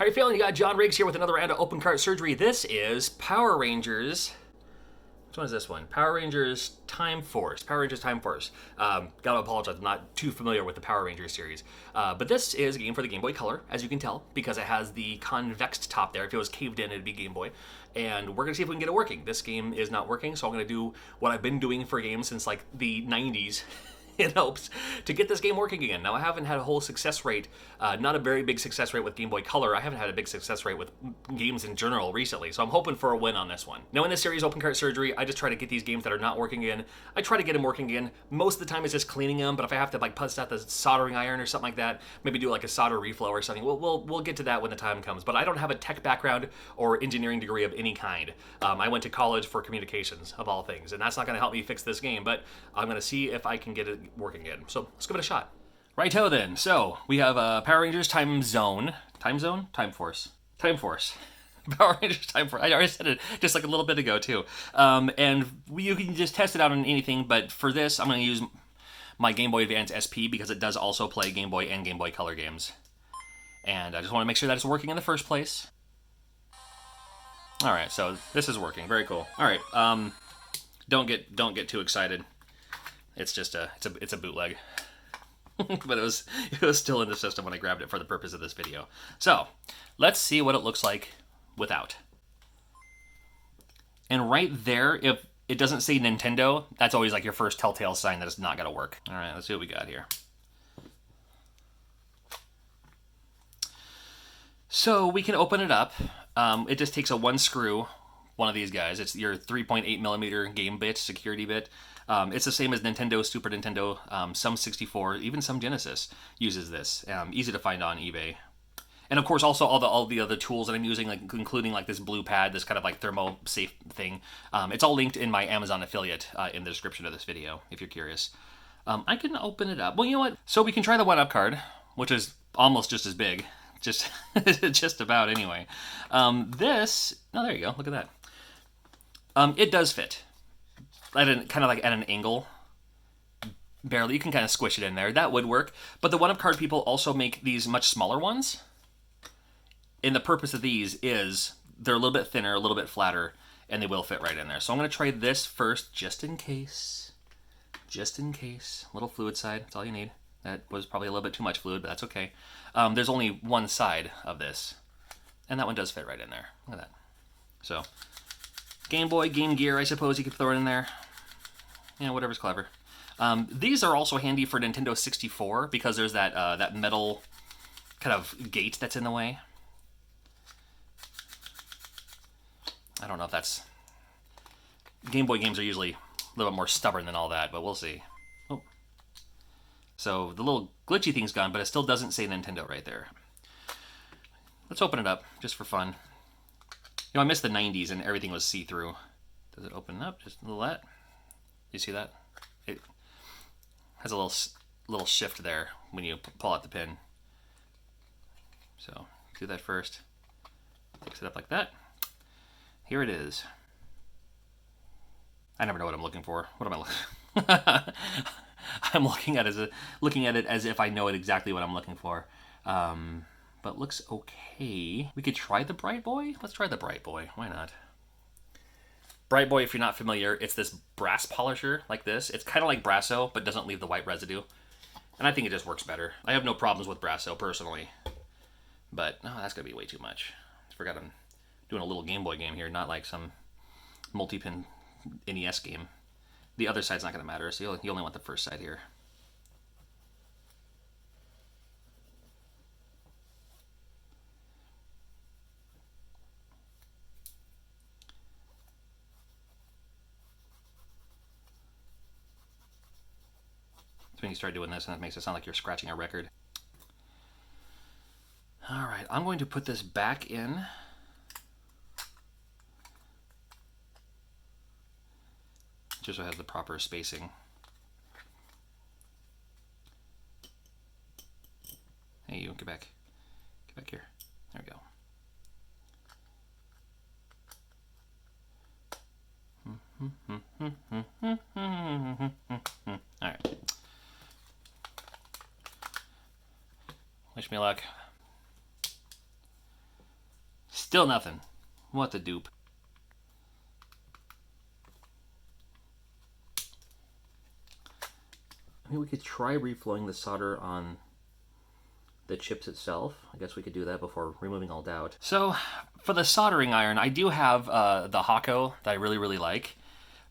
How you feeling? You got John Riggs here with another round of open cart surgery. This is Power Rangers. Which one is this one? Power Rangers Time Force. Power Rangers Time Force. Gotta apologize, I'm not too familiar with the Power Rangers series. But this is a game for the Game Boy Color, as you can tell, because it has the convex top there. If it was caved in, it'd be Game Boy. And we're gonna see if we can get it working. This game is not working, so I'm gonna do what I've been doing for games since like the 90s. In hopes to get this game working again. Now, I haven't had a whole success rate, not a very big success rate with Game Boy Color. I haven't had a big success rate with games in general recently, so I'm hoping for a win on this one. Now, in this series, Open Cart Surgery, I just try to get these games that are not working again. I try to get them working again. Most of the time, it's just cleaning them, but if I have to like bust out the soldering iron or something like that, maybe do like a solder reflow or something, we'll get to that when the time comes. But I don't have a tech background or engineering degree of any kind. I went to college for communications, of all things, and that's not going to help me fix this game, but I'm going to see if I can get it working again. So let's give it a shot. Righto then. So we have Power Rangers Time Zone. Time Zone? Time Force. Time Force. Power Rangers Time Force. I already said it just like a little bit ago too. And you can just test it out on anything, but for this I'm going to use my Game Boy Advance SP because it does also play Game Boy and Game Boy Color games. And I just want to make sure that it's working in the first place. Alright, so this is working. Very cool. Alright, don't get too excited. It's just it's a bootleg. But it was still in the system when I grabbed it for the purpose of this video. So, let's see what it looks like without. And right there, if it doesn't say Nintendo, that's always like your first telltale sign that it's not gonna work. Alright, let's see what we got here. So we can open it up. It just takes a one screw, one of these guys. It's your 3.8mm game bit, security bit. It's the same as Nintendo, Super Nintendo, some 64, even some Genesis uses this. Easy to find on eBay. And of course also all the other tools that I'm using, like including like this blue pad, this kind of like thermo safe thing. It's all linked in my Amazon affiliate in the description of this video, if you're curious. I can open it up. Well, you know what? So we can try the 1-up card, which is almost just as big. Just about anyway. Oh, there you go. Look at that. It does fit. Kind of like at an angle. Barely. You can kind of squish it in there. That would work. But the 1-up card people also make these much smaller ones. And the purpose of these is they're a little bit thinner, a little bit flatter, and they will fit right in there. So I'm going to try this first, just in case. Just in case. A little fluid side. That's all you need. That was probably a little bit too much fluid, but that's okay. There's only one side of this. And that one does fit right in there. Look at that. So, Game Boy, Game Gear, I suppose you could throw it in there. Yeah, whatever's clever. These are also handy for Nintendo 64 because there's that metal kind of gate that's in the way. I don't know if that's... Game Boy games are usually a little bit more stubborn than all that, but we'll see. Oh. So the little glitchy thing's gone, but it still doesn't say Nintendo right there. Let's open it up, just for fun. You know, I missed the 90s and everything was see-through. Does it open up? Just a little that? You see that? It has a little shift there when you pull out the pin. So, do that first. Fix it up like that. Here it is. I never know what I'm looking for. What am I looking I'm looking at it as if I know it exactly what I'm looking for. But looks okay. We could try the Bright Boy? Let's try the Bright Boy. Why not? Bright Boy, if you're not familiar, it's this brass polisher like this. It's kind of like Brasso, but doesn't leave the white residue. And I think it just works better. I have no problems with Brasso, personally. But, oh, that's going to be way too much. I forgot I'm doing a little Game Boy game here, not like some multi-pin NES game. The other side's not going to matter, so you only want the first side here. When you start doing this and it makes it sound like you're scratching a record. Alright, I'm going to put this back in. Just so it has the proper spacing. Hey, you, get back. Get back here. There we go. Alright. Wish me luck. Still nothing. What the dupe. I mean, we could try reflowing the solder on the chips itself. I guess we could do that before removing all doubt. So, for the soldering iron, I do have the Hako that I really, really like.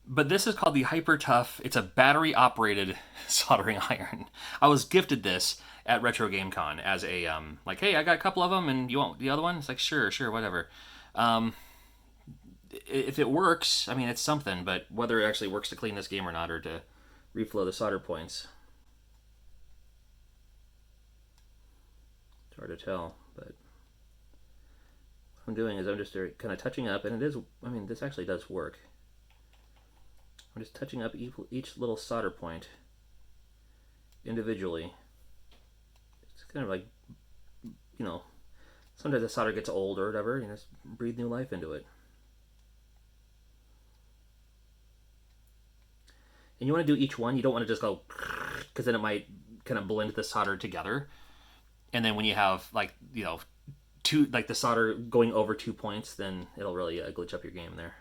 But this is called the Hyper Tough. It's a battery-operated soldering iron. I was gifted this at Retro Game Con as a, like, hey, I got a couple of them, and you want the other one? It's like, sure, whatever. If it works, I mean, it's something, but whether it actually works to clean this game or not, or to reflow the solder points, it's hard to tell. But what I'm doing is I'm just kind of touching up, and it is, I mean, this actually does work. I'm just touching up each little solder point individually. It's kind of like, you know, sometimes the solder gets old or whatever, you know, just breathe new life into it. And you want to do each one. You don't want to just go, because then it might kind of blend the solder together. And then when you have, like, you know, the solder going over 2 points, then it'll really glitch up your game there.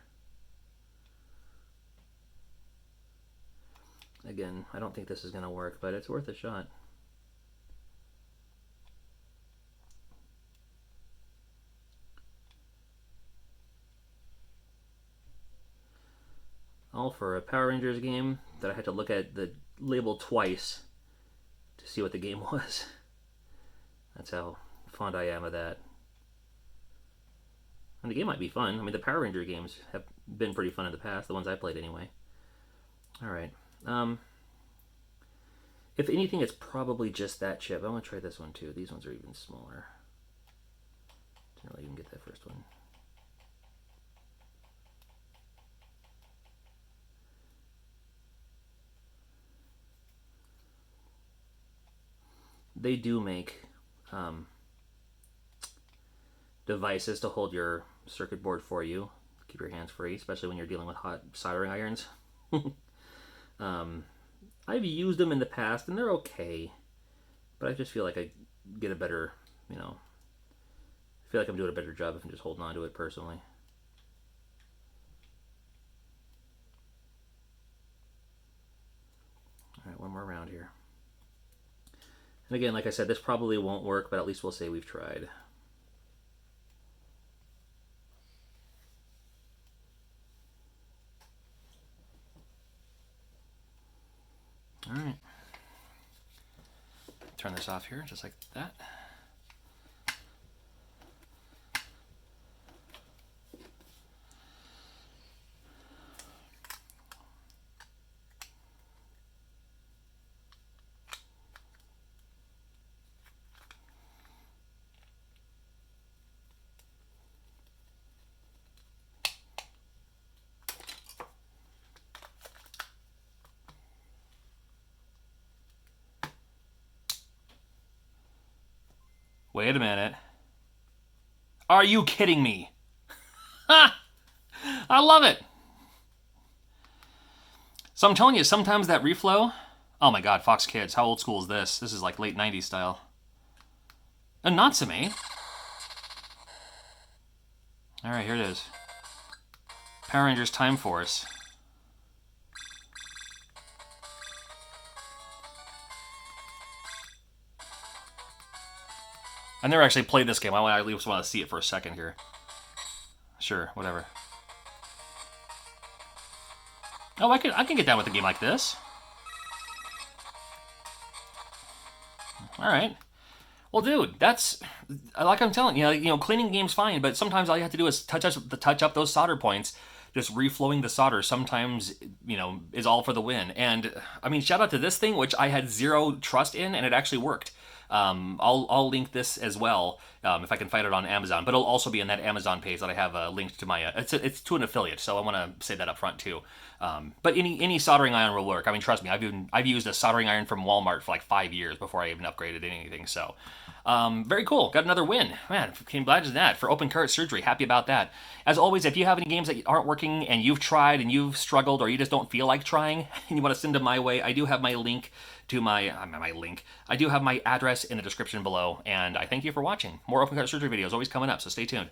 Again, I don't think this is going to work, but it's worth a shot. All for a Power Rangers game that I had to look at the label twice to see what the game was. That's how fond I am of that. And the game might be fun. I mean, the Power Ranger games have been pretty fun in the past, the ones I played anyway. Alright. If anything, it's probably just that chip. I'm going to try this one too. These ones are even smaller. Didn't really even get that first one. They do make devices to hold your circuit board for you. Keep your hands free, especially when you're dealing with hot soldering irons. I've used them in the past, and they're okay. But I just feel like I get a better, you know, I feel like I'm doing a better job if I'm just holding on to it personally. Alright, one more round here. And again, like I said, this probably won't work, but at least we'll say we've tried. Alright. Turn this off here, just like that. Wait a minute. Are you kidding me? Ha! I love it. So I'm telling you, sometimes that reflow... Oh my god, Fox Kids, how old school is this? This is like late 90s style. And Natsume. Alright, here it is. Power Rangers Time Force. I never actually played this game. I at least want to see it for a second here. Sure, whatever. Oh, I can get down with a game like this. All right. Well, dude, that's like I'm telling you. You know, cleaning game's fine, but sometimes all you have to do is touch up those solder points. Just reflowing the solder sometimes, you know, is all for the win. And I mean, shout out to this thing, which I had zero trust in, and it actually worked. I'll link this as well if I can find it on Amazon, but it'll also be in that Amazon page that I have linked to my. It's to an affiliate, so I want to say that up front too. But any soldering iron will work. I mean, trust me, I've used a soldering iron from Walmart for like 5 years before I even upgraded anything. So very cool. Got another win, man. Came glad to that for open cart surgery. Happy about that. As always, if you have any games that aren't working and you've tried and you've struggled or you just don't feel like trying and you want to send them my way, I do have my link to my link. I do have my address in the description below, and I thank you for watching. More open cart surgery videos always coming up, so stay tuned.